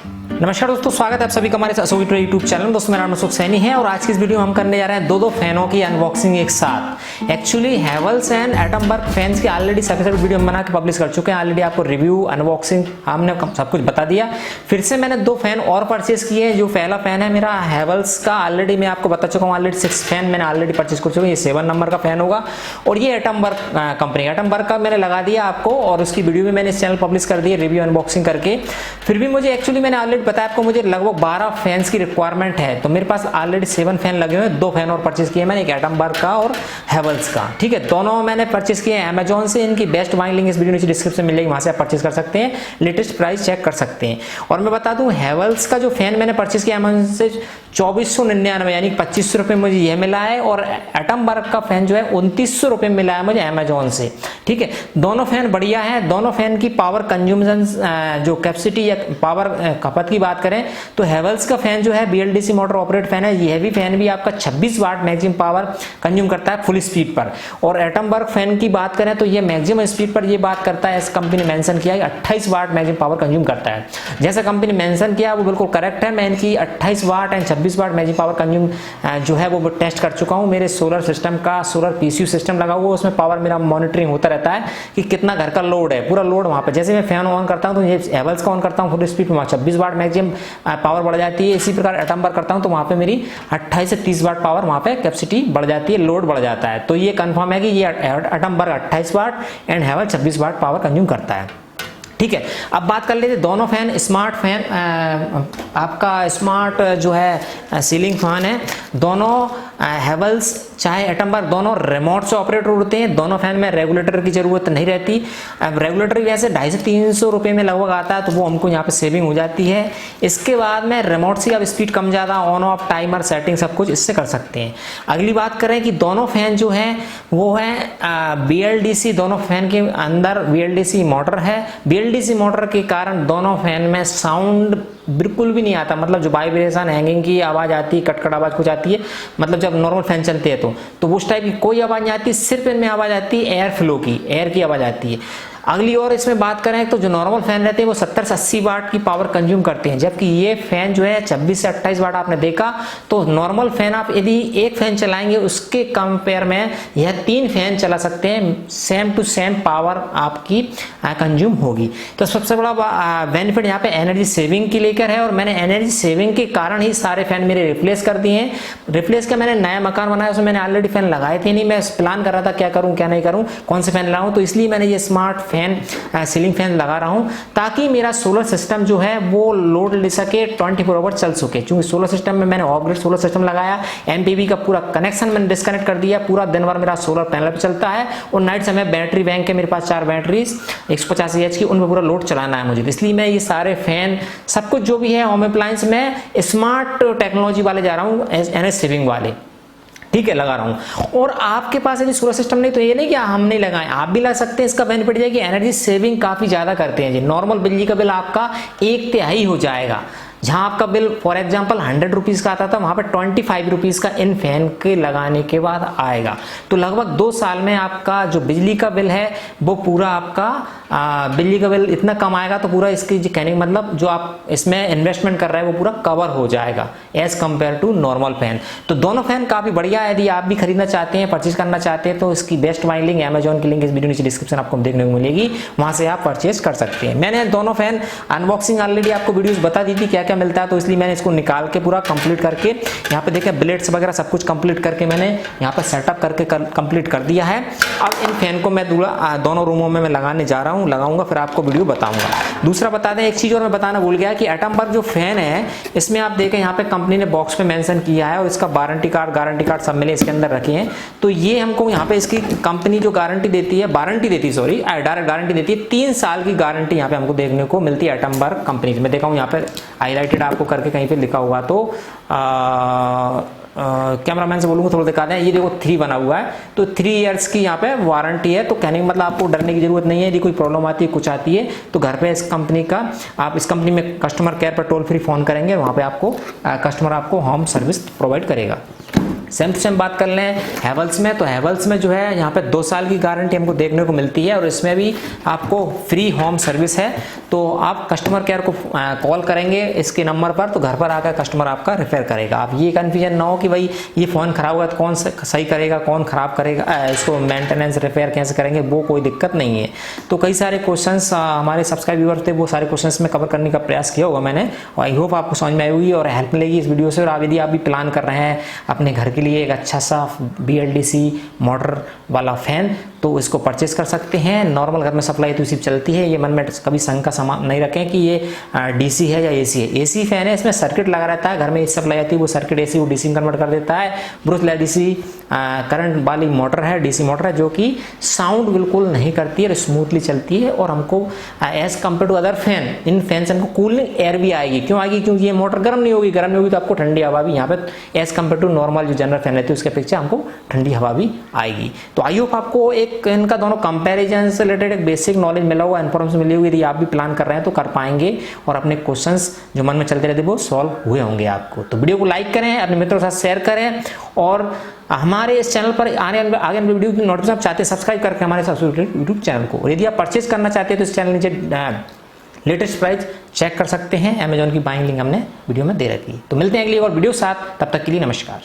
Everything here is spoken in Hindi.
नमस्कार दोस्तों, स्वागत है आप सभी का हमारे यूट्यूब चैनल में। दोस्तों मेरा नाम सुख सैनी है और आज की इस वीडियो में हम करने जा रहे हैं दो फैनों की अनबॉक्सिंग एक साथ। Actually Havells and Atomberg fans की ऑलरेडी सेपरेट वीडियो बना के पब्लिश कर चुके हैं। ऑलरेडी आपको रिव्यू अनबॉक्सिंग हमने सब कुछ बता दिया। फिर से मैंने दो फैन और परचेज किए हैं। जो पहला फैन है मेरा हैवल्स का, ऑलरेडी मैं आपको बता चुका हूँ। ऑलरेडी 6 फैन मैंने ऑलरेडी परचेज कर चुका हूँ। ये 7 नंबर का फैन होगा और ये एटमबर्ग कंपनी एटमबर्ग का मैंने लगा दिया आपको और उसकी वीडियो भी मैंने इस चैनल पब्लिश कर दी है रिव्यू अनबॉक्सिंग करके। फिर भी मुझे एक्चुअली मैंने ऑलरेडी बताया आपको, मुझे लगभग 12 फैंस की रिक्वायरमेंट है। तो मेरे पास ऑलरेडी 7 फैन लगे हुए हैं। 2 फैन और परचेज किए मैंने, एक एटमबर्ग का और हैवल्स का। ठीक है, दोनों मैंने परचेज किए हैं अमेजॉन से। इनकी बेस्ट बाइंग लिंक इस वीडियो नीचे डिस्क्रिप्शन में मिलेगी, वहां से आप परचेज कर सकते हैं, लेटेस्ट प्राइस चेक कर सकते हैं। और मैं बता दूं, हैवल्स का जो फैन मैंने परचेज किया अमेजॉन से 2499 यानी 2500 रुपये मुझे यह मिला है। और एटमबर्ग का फैन जो है 2900 रुपये मिला है मुझे अमेजॉन से। ठीक है, दोनों फैन बढ़िया है। दोनों फैन की पावर कंज्यूमशन जो कैपेसिटी या पावर खपत की बात करें तो हैवल्स का फैन जो है BLDC मोटर ऑपरेट फैन है। यह भी फैन भी आपका 26 वाट मैक्सिमम पावर कंज्यूम करता है फुल स्पीड पर। और एटमबर्ग फैन की बात करें तो यह मैक्सिमम स्पीड पर ये बात करता है, इस कंपनी ने मेंशन किया है 28 वाट मैक्सिमम पावर कंज्यूम करता है। जैसा कंपनी ने मेंशन किया वो बिल्कुल करेक्ट है। मैं इनकी 28 watt and 26 watt maximum power consume जो है वो टेस्ट कर चुका हूँ। मेरे सोलर सिस्टम का सोलर PCU सिस्टम लगा हुआ, उसमें पावर मेरा मॉनिटरिंग होता रहता है कि कितना घर का लोड है, पूरा लोड वहां पर। जैसे मैं फैन ऑन करता हूँ तो ये हैवल्स का ऑन करता हूँ फुल स्पीड में 26 वाट मैक्सिमम पावर बढ़ जाती है। इसी प्रकार एटमबर्ग करता हूं तो वहां पे मेरी 28 से 30 वाट पावर वहां पे कैपेसिटी बढ़ जाती है, लोड बढ़ जाता है। तो ये कंफर्म है कि ये Atomberg 28 watt and Havells 26 watt power consume करता है। ठीक है, अब बात कर लेते दोनों फैन स्मार्ट फैन आपका स्मार्ट जो है सीलिंग फैन है। दोनों हैवल्स चाहे एटमबर्ग दोनों रिमोट से ऑपरेट होते हैं। दोनों फैन में रेगुलेटर की जरूरत नहीं रहती। अब रेगुलेटर वैसे 250 से 300 रुपये में लगभग आता है, तो वो हमको यहाँ पे सेविंग हो जाती है। इसके बाद में रिमोट से अब स्पीड कम ज़्यादा ऑन ऑफ टाइमर सेटिंग सब कुछ इससे कर सकते हैं। अगली बात करें कि दोनों फैन जो है वो है BLDC, दोनों फैन के अंदर BLDC मोटर है। BLDC मोटर के कारण दोनों फैन में साउंड बिल्कुल भी नहीं आता, मतलब जो वाइब्रेशन हैंगिंग की आवाज आती है, कटकट आवाज कुछ आती है, मतलब जब नॉर्मल फैन चलते हैं तो उस टाइप की कोई आवाज नहीं आती। सिर्फ इनमें आवाज आती है एयर फ्लो की, एयर की आवाज आती है। अगली और इसमें बात करें तो जो नॉर्मल फैन रहते हैं वो 70 से 80 वाट की पावर कंज्यूम करते हैं, जबकि ये फैन जो है 26 से 28 वाट आपने देखा। तो नॉर्मल फैन आप यदि एक फैन चलाएंगे उसके कंपेयर में यह 3 फैन चला सकते हैं, सेम टू सेम पावर आपकी कंज्यूम होगी। तो सबसे बड़ा बेनिफिट यहाँ पे एनर्जी सेविंग की लेकर है। और मैंने एनर्जी सेविंग के कारण ही सारे फैन मेरे रिप्लेस कर दिए हैं। रिप्लेस का मैंने नया मकान बनाया, उसमें मैंने ऑलरेडी फैन लगाए थे नहीं। मैं प्लान कर रहा था क्या करूं क्या नहीं करूं, कौन से फैन लगाऊं, तो इसलिए मैंने ये स्मार्ट फैन सीलिंग फैन लगा रहा हूं ताकि मेरा सोलर सिस्टम जो है वो लोड ले सके, 24 आवर चल सके। क्योंकि सोलर सिस्टम में मैंने ऑफ ग्रिड सोलर सिस्टम लगाया, MPV का पूरा कनेक्शन मैंने डिस्कनेक्ट कर दिया। पूरा दिन भर मेरा सोलर पैनल पे चलता है और नाइट समय बैटरी बैंक है मेरे पास 4 बैटरीज 150 EH की, उनमें पूरा लोड चलाना है मुझे। इसलिए मैं ये सारे फैन सब कुछ जो भी है होम अप्लायंस में स्मार्ट टेक्नोलॉजी वाले जा रहा हूँ, एनर्जी सेविंग वाले। ठीक है, लगा रहा हूं। और आपके पास यदि सोलर सिस्टम नहीं तो ये नहीं कि हम नहीं लगाएं, आप भी लगा सकते हैं। इसका बेनिफिट है कि एनर्जी सेविंग काफी ज्यादा करते हैं जी। नॉर्मल बिजली का बिल आपका 1/3 हो जाएगा। जहां आपका बिल फॉर एग्जांपल 100 रुपीज का आता था, वहां पे 25 रुपीज का इन फैन के लगाने के बाद आएगा। तो लगभग 2 साल में आपका जो बिजली का बिल है वो पूरा आपका बिजली का बिल इतना कम आएगा, तो पूरा इसकी कहने का मतलब जो आप इसमें इन्वेस्टमेंट कर रहे हैं वो पूरा कवर हो जाएगा as compared to normal fan. तो दोनों फैन काफी बढ़िया है। यदि आप भी खरीदना चाहते हैं, परचेज करना चाहते हैं, तो इसकी बेस्ट बाइंग लिंक अमेजॉन की लिंक इस वीडियो नीचे डिस्क्रिप्शन आपको देखने को मिलेगी, वहां से आप परचेज कर सकते हैं। मैंने दोनों फैन अनबॉक्सिंग ऑलरेडी आपको वीडियोस बता दी थी क्या क्या मिलता है, तो इसलिए मैंने इसको निकाल के पूरा कंप्लीट करके यहाँ पे देखें ब्लेड्स वगैरह सब कुछ कंप्लीट करके मैंने यहाँ पे सेटअप करके कंप्लीट कर दिया है। अब इन फैन को मैं दोनों रूमों में मैं लगाने जा रहा हूँ, लगाऊंगा, फिर आपको वीडियो बताऊंगा। दूसरा बता दें, एक चीज और मैं बताना भूल गया कि एटमबर्ग जो फैन है इसमें आप देखें यहाँ पे कंपनी ने बॉक्स पे मेंशन किया है और इसका वारंटी कार्ड गारंटी कार्ड सब मिले इसके अंदर रखे हैं। तो ये हमको यहाँ पे इसकी कंपनी जो गारंटी देती है, डायरेक्ट गारंटी देती है, 3 साल की गारंटी यहाँ पे हमको देखने को मिलती है एटमबर्ग कंपनी। मैं देखा हूँ यहाँ पे हाईलाइटेड आपको करके कहीं पे लिखा हुआ, तो कैमरामैन से बोलूंगा थोड़ा दिखा दें। ये देखो 3 बना हुआ है, तो 3 इयर्स की यहाँ पे वारंटी है। तो कहने का मतलब आपको डरने की जरूरत नहीं है। यदि कोई प्रॉब्लम आती है, कुछ आती है, तो घर पे इस कंपनी का आप इस कंपनी में कस्टमर केयर पर टोल फ्री फोन करेंगे, वहां पे आपको कस्टमर आपको होम सर्विस प्रोवाइड करेगा। सेम टू सेम बात कर लें हैवल्स में, तो हैवल्स में जो है यहाँ पे 2 साल की गारंटी हमको देखने को मिलती है और इसमें भी आपको फ्री होम सर्विस है। तो आप कस्टमर केयर को कॉल करेंगे इसके नंबर पर, तो घर पर आकर कस्टमर आपका रिपेयर करेगा। आप ये कन्फ्यूजन ना हो कि भाई ये फ़ोन खराब हुआ तो कौन सही करेगा, कौन खराब करेगा, इसको मेंटेनेंस रिपेयर कैसे करेंगे, वो कोई दिक्कत नहीं है। तो कई सारे क्वेश्चंस हमारे सब्सक्राइब व्यूअर थे, वो सारे क्वेश्चंस में कवर करने का प्रयास किया होगा मैंने, और आई होप आपको समझ में आई होगी और हेल्प मिलेगी इस वीडियो से। और यदि आप भी प्लान कर रहे हैं अपने घर के लिए एक अच्छा सा BLDC मोटर वाला फैन, तो इसको परचेस कर सकते हैं। नॉर्मल घर में सप्लाई तो इसी चलती है, ये मन में कभी शंका का सामान नहीं रखें कि ये DC है या AC है। AC फैन है, इसमें सर्किट लगा रहता है, घर में सप्लाई आती है, वो सर्किट AC वो DC में कन्वर्ट कर देता है। ब्रूस DC करंट वाली मोटर है, DC मोटर है, जो कि साउंड बिल्कुल नहीं करती है, स्मूथली चलती है और हमको as compare to other fan, इन फैन से हमको कूलिंग एयर भी आएगी। क्यों आएगी? क्योंकि ये मोटर गर्म नहीं होगी, गर्म नहीं होगी तो आपको ठंडी हवा भी यहाँ पे एज कम्पेयर टू नॉर्मल जो जनरल फैन रहती है उसके अपेक्षा हमको ठंडी हवा भी आएगी। तो आई होप आपको एक इनका दोनों कंपैरिजन से रिलेटेड एक बेसिक नॉलेज मिला हुआ, इन्फॉर्मेशन मिली हुई। यदि आप भी प्लान कर रहे हैं तो कर पाएंगे और अपने क्वेश्चंस जो मन में चलते रहते वो सॉल्व हुए होंगे आपको। तो वीडियो को लाइक करें, अपने मित्रों के साथ शेयर करें और हमारे इस चैनल पर आगे वीडियो की नोटिफिकेशन आप चाहते हैं सब्सक्राइब करके हमारे साथ यूट्यूब चैनल को। और यदि आप परचेज करना चाहते हैं तो इस चैनल नीचे लेटेस्ट प्राइस चेक कर सकते हैं, अमेजॉन की बाइंग लिंक हमने वीडियो में दे रखी है। तो मिलते हैं अगली और वीडियो साथ, तब तक के लिए नमस्कार।